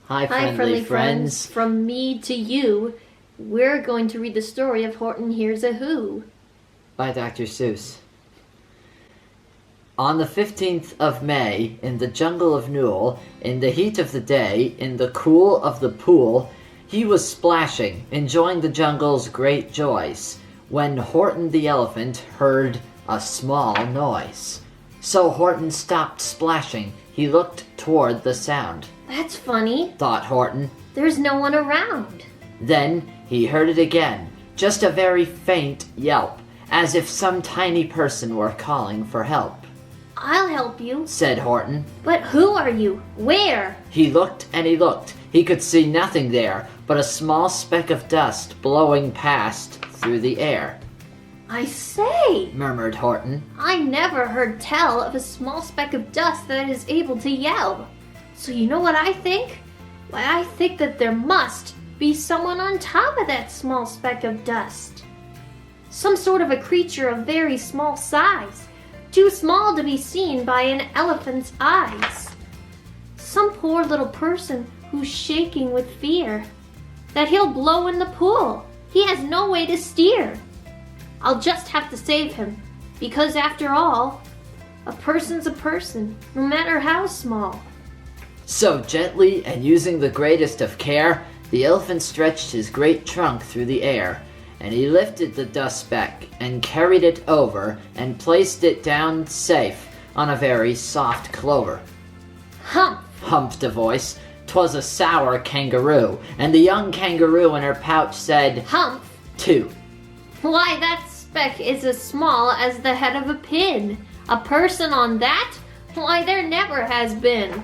Hi, friendly friends. From me to you, we're going to read the story of Horton Hears a Who. By Dr. Seuss. On the 15th of May, in the jungle of Newell, in the heat of the day, in the cool of the pool, he was splashing, enjoying the jungle's great joys, when Horton the elephant heard a small noise. So Horton stopped splashing. He looked toward the sound. That's funny, thought Horton. There's no one around. Then he heard it again, just a very faint yelp, as if some tiny person were calling for help. I'll help you, said Horton. But who are you? Where? He looked and he looked. He could see nothing there but a small speck of dust blowing past through the air. I say, murmured Horton. I never heard tell of a small speck of dust that is able to yell. So you know what I think? Why, I think that there must be someone on top of that small speck of dust. Some sort of a creature of very small size, too small to be seen by an elephant's eyes. Some poor little person who's shaking with fear that he'll blow in the pool. He has no way to steer. I'll just have to save him, because after all, a person's a person, no matter how small. So gently and using the greatest of care, the elephant stretched his great trunk through the air, and he lifted the dust speck and carried it over and placed it down safe on a very soft clover. Humph! Humphed a voice. 'Twas a sour kangaroo, and the young kangaroo in her pouch said, Humph! Too. Why, that speck is as small as the head of a pin. A person on that? Why, there never has been.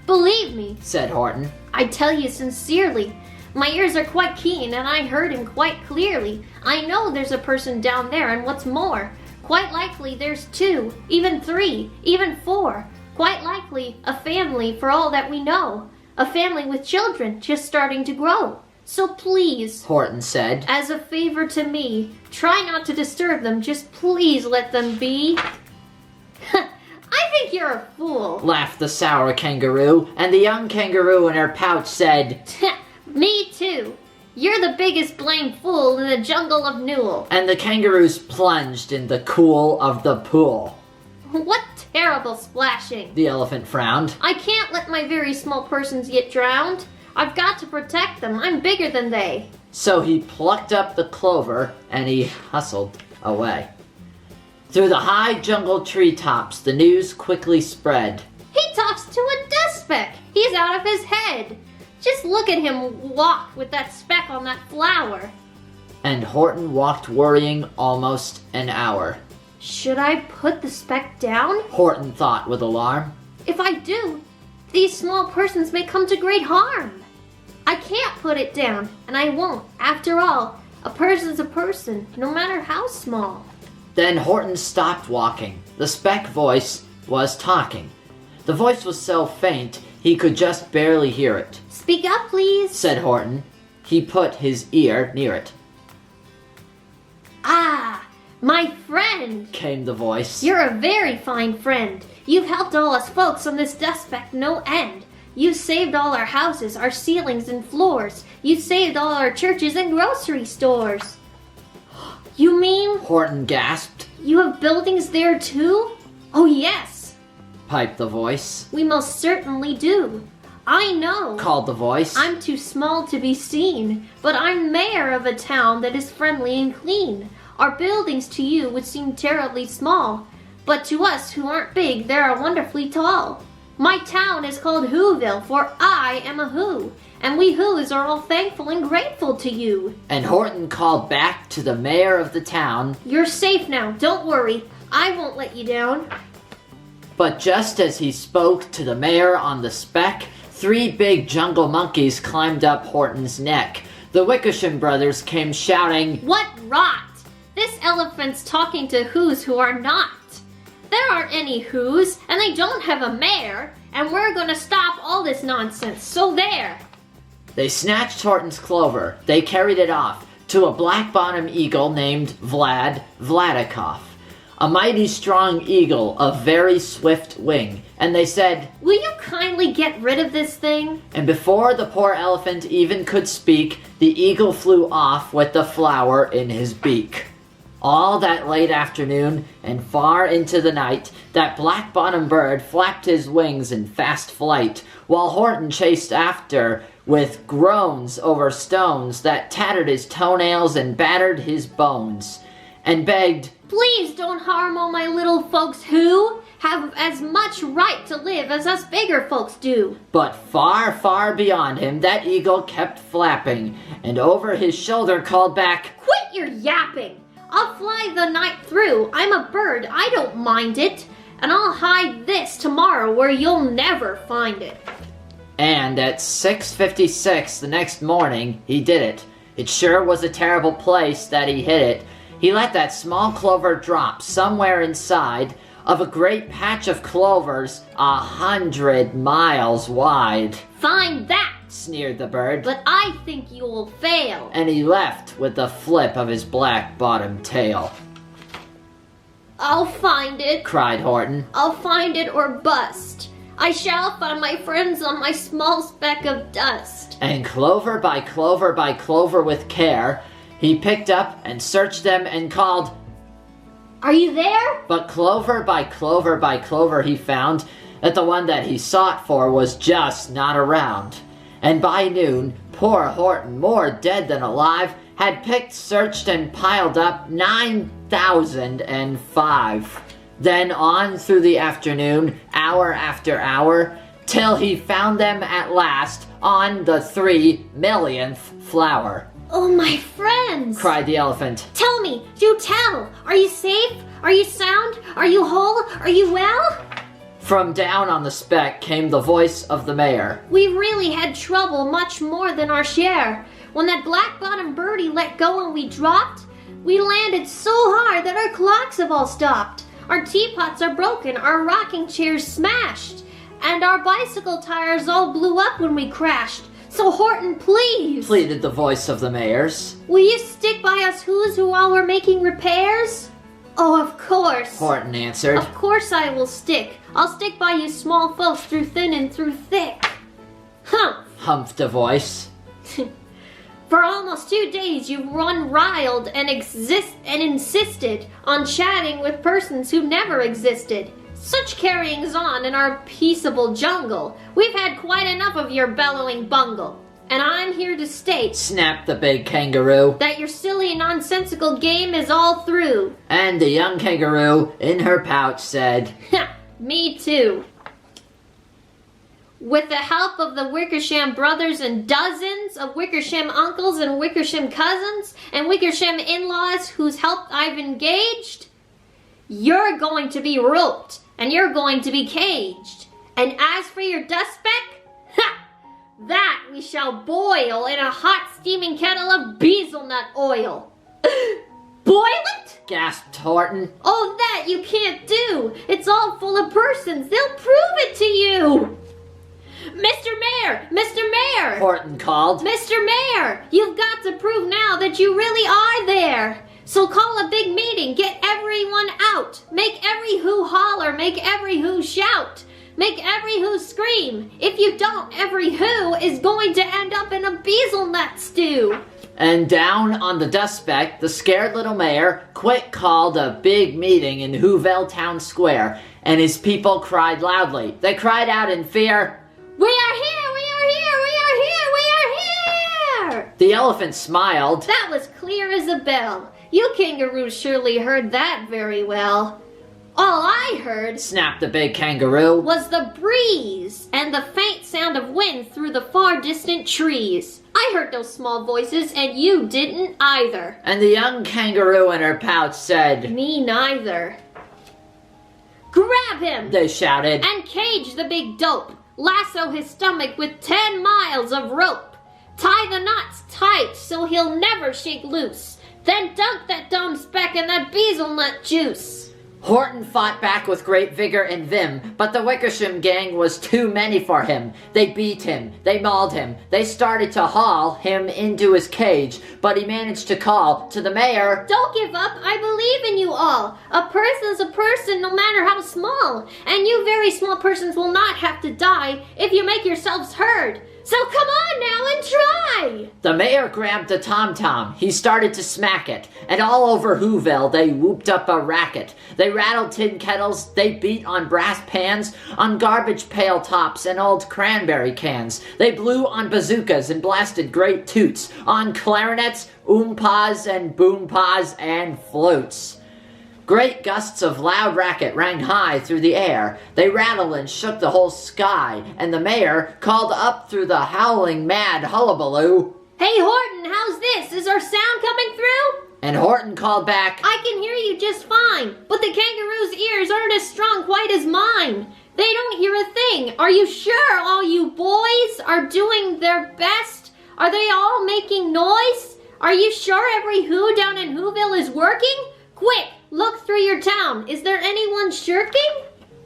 Believe me, said Horton. I tell you sincerely. My ears are quite keen, and I heard him quite clearly. I know there's a person down there, and what's more, quite likely there's 2, even 3, even 4. Quite likely a family for all that we know. A family with children just starting to grow. So please, Horton said, as a favor to me, try not to disturb them. Just please let them be. I think you're a fool, laughed the sour kangaroo, and the young kangaroo in her pouch said, Me too. You're the biggest blamed fool in the jungle of Newell. And the kangaroos plunged in the cool of the pool. What terrible splashing, the elephant frowned. I can't let my very small persons get drowned. I've got to protect them. I'm bigger than they. So he plucked up the clover and he hustled away. Through the high jungle treetops, the news quickly spread. He talks to a dust speck. He's out of his head. Just look at him walk with that speck on that flower. And Horton walked worrying almost an hour. Should I put the speck down? Horton thought with alarm. If I do, these small persons may come to great harm. I can't put it down, and I won't. After all, a person's a person, no matter how small. Then Horton stopped walking. The speck voice was talking. The voice was so faint, he could just barely hear it. Speak up, please, said Horton. He put his ear near it. Ah, my friend, came the voice. You're a very fine friend. You've helped all us folks on this dust speck no end. You saved all our houses, our ceilings and floors. You saved all our churches and grocery stores. You mean? Horton gasped. You have buildings there too? Oh yes, piped the voice. We most certainly do. I know, called the voice. I'm too small to be seen, but I'm mayor of a town that is friendly and clean. Our buildings to you would seem terribly small, but to us who aren't big, they are wonderfully tall. My town is called Whoville, for I am a Who, and we Whos are all thankful and grateful to you. And Horton called back to the mayor of the town, You're safe now, don't worry. I won't let you down. But just as he spoke to the mayor on the speck, 3 big jungle monkeys climbed up Horton's neck. The Wickersham brothers came shouting, What rot! This elephant's talking to Whos who are not. There aren't any Whos, and they don't have a mayor, and we're gonna stop all this nonsense, so there! They snatched Horton's clover. They carried it off to a black-bottom eagle named Vladikoff. a mighty strong eagle of very swift wing. And they said, "Will you kindly get rid of this thing?" And before the poor elephant even could speak, the eagle flew off with the flower in his beak. All that late afternoon and far into the night, that black-bottomed bird flapped his wings in fast flight, while Horton chased after with groans over stones that tattered his toenails and battered his bones, and begged, "Please don't harm all my little folks who have as much right to live as us bigger folks do." But far, far beyond him, that eagle kept flapping, and over his shoulder called back, "Quit your yapping! I'll fly the night through. I'm a bird, I don't mind it. And I'll hide this tomorrow where you'll never find it." And at 6:56 the next morning, he did it. It sure was a terrible place that he hid it. He let that small clover drop somewhere inside of a great patch of clovers 100 miles wide. "Find that," sneered the bird. "but I think you will fail." And he left with a flip of his black-bottomed tail. "I'll find it," cried Horton. "I'll find it or bust. I shall find my friends on my small speck of dust." And clover by clover by clover with care, he picked up and searched them and called, "Are you there?" But clover by clover by clover he found that the one that he sought for was just not around. And by noon, poor Horton, more dead than alive, had picked, searched, and piled up 9,005. Then on through the afternoon, hour after hour, till he found them at last on the 3 millionth flower. "Oh, my friends!" cried the elephant. "Tell me, do tell! Are you safe? Are you sound? Are you whole? Are you well?" From down on the speck came the voice of the mayor. "We really had trouble, much more than our share. When that black-bottomed birdie let go and we dropped, we landed so hard that our clocks have all stopped. Our teapots are broken, our rocking chairs smashed, and our bicycle tires all blew up when we crashed. So Horton, please," pleaded the voice of the mayor's. "will you stick by us who while we're making repairs?" "Oh, of course," Horton answered. "Of course I will stick. I'll stick by you small folks through thin and through thick." "Humph," humphed a voice. "For almost 2 days you've run riled and insisted on chatting with persons who never existed. Such carryings on in our peaceable jungle. We've had quite enough of your bellowing bungle. And I'm here to state," snapped the big kangaroo, "that your silly nonsensical game is all through." And the young kangaroo in her pouch said, "Me too." With the help of the Wickersham brothers and dozens of Wickersham uncles and Wickersham cousins and Wickersham in-laws whose help I've engaged, you're going to be roped and you're going to be caged. And as for your dust speck, that we shall boil in a hot steaming kettle of bezelnut oil." "Boil it?" gasped Horton. "Oh, that you can't do. It's all full of persons. They'll prove it to you." "Mr. Mayor! Mr. Mayor!" Horton called. "Mr. Mayor! You've got to prove now that you really are there. So call a big meeting. Get everyone out. Make every who holler. Make every who shout. Make every who scream. If you don't, every who is going to end up in a bezelnut stew." And down on the dust speck, the scared little mayor quick called a big meeting in Whoville Town Square, and his people cried loudly. They cried out in fear, "We are here! We are here! We are here! We are here!" The elephant smiled. "That was clear as a bell. You kangaroos surely heard that very well." "All I heard," snapped the big kangaroo, "was the breeze and the faint sound of wind through the far distant trees. I heard those small voices and you didn't either." And the young kangaroo in her pouch said, "Me neither." "Grab him," they shouted, "and cage the big dope. Lasso his stomach with 10 miles of rope. Tie the knots tight so he'll never shake loose. Then dunk that dumb speck in that bezelnut juice." Horton fought back with great vigor and vim, but the Wickersham gang was too many for him. They beat him, they mauled him, they started to haul him into his cage, but he managed to call to the mayor, "Don't give up, I believe in you all. A person's a person no matter how small, and you very small persons will not have to die if you make yourselves heard. So come on now and try!" The mayor grabbed the tom-tom. He started to smack it, and all over Whoville they whooped up a racket. They rattled tin kettles, they beat on brass pans, on garbage pail tops and old cranberry cans. They blew on bazookas and blasted great toots, on clarinets, oompas and boompas and flutes. Great gusts of loud racket rang high through the air. They rattled and shook the whole sky, and the mayor called up through the howling mad hullabaloo, "Hey Horton, how's this? Is our sound coming through?" And Horton called back, "I can hear you just fine, but the kangaroo's ears aren't as strong quite as mine. They don't hear a thing. Are you sure all you boys are doing their best? Are they all making noise? Are you sure every who down in Whoville is working? Quick, look through your town. Is there anyone shirking?"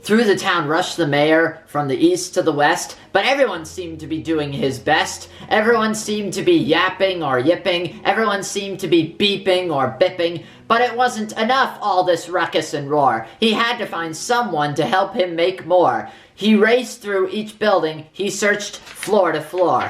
Through the town rushed the mayor, from the east to the west, but everyone seemed to be doing his best. Everyone seemed to be yapping or yipping, everyone seemed to be beeping or bipping, but it wasn't enough, all this ruckus and roar. He had to find someone to help him make more. He raced through each building, he searched floor to floor.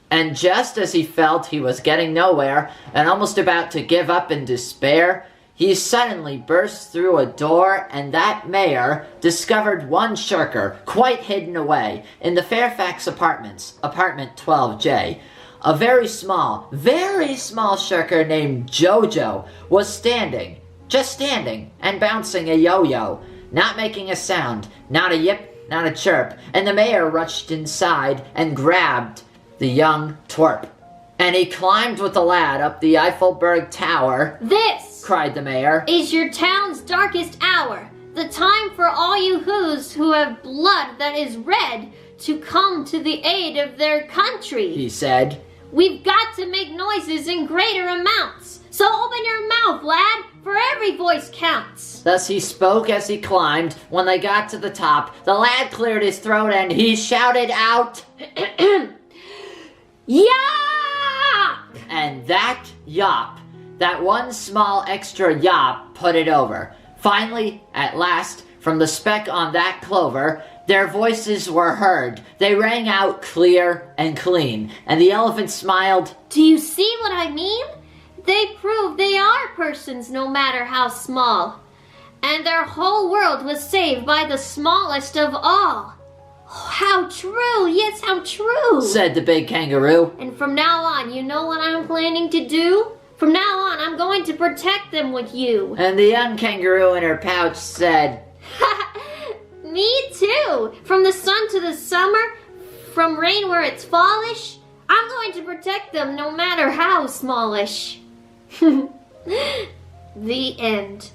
And just as he felt he was getting nowhere, and almost about to give up in despair, he suddenly burst through a door, and that mayor discovered one shirker, quite hidden away, in the Fairfax Apartments, apartment 12J. A very small shirker named Jojo was standing, just standing, and bouncing a yo-yo, not making a sound, not a yip, not a chirp, and the mayor rushed inside and grabbed the young twerp. And he climbed with the lad up the Eiffelberg Tower. "This," cried the mayor, "is your town's darkest hour. The time for all you who's who have blood that is red to come to the aid of their country," he said. "We've got to make noises in greater amounts. So open your mouth, lad, for every voice counts." Thus he spoke as he climbed. When they got to the top, the lad cleared his throat and he shouted out, "Yop!" And that yop, that one small extra yop, put it over. Finally, at last, from the speck on that clover, their voices were heard. They rang out clear and clean, and the elephant smiled. "Do you see what I mean? They prove they are persons no matter how small. And their whole world was saved by the smallest of all." "How true! Yes, how true!" said the big kangaroo. "And from now on, you know what I'm planning to do? From now on, I'm going to protect them with you." And the young kangaroo in her pouch said, "Me too! From the sun to the summer, from rain where it's fallish, I'm going to protect them no matter how smallish." The end.